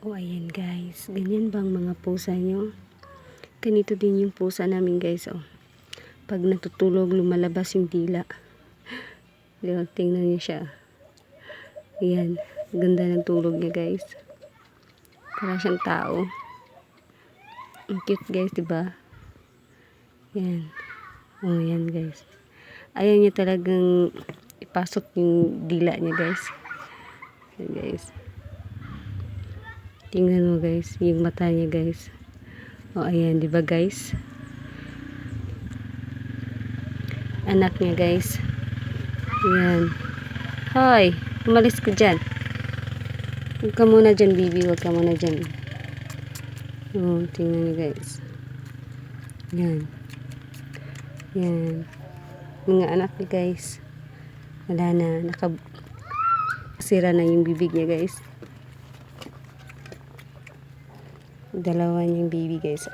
O ayan guys, ganyan bang mga pusa nyo? Ganito din yung pusa namin guys. Oh. Pag natutulog, lumalabas yung dila. Diba, tingnan niyo siya. Ayan, ganda ng tulog niya guys. Para siyang tao. Ang cute guys, diba? Yan. Oh, yan guys. Ayaw niya talagang ipasok yung dila niya guys. Yan guys. Tingnan mo guys, yung mata niya guys. Oh, ayan, diba guys? Anak niya guys. Ayan. Hoy, umalis ka dyan. Huwag ka muna dyan, baby. Huwag ka muna dyan. Oh, tingnan niyo guys. Yan. Yan. Mga anak niya guys. Wala na. Nakasira na yung bibig niya guys. Dalawa niyang baby guys.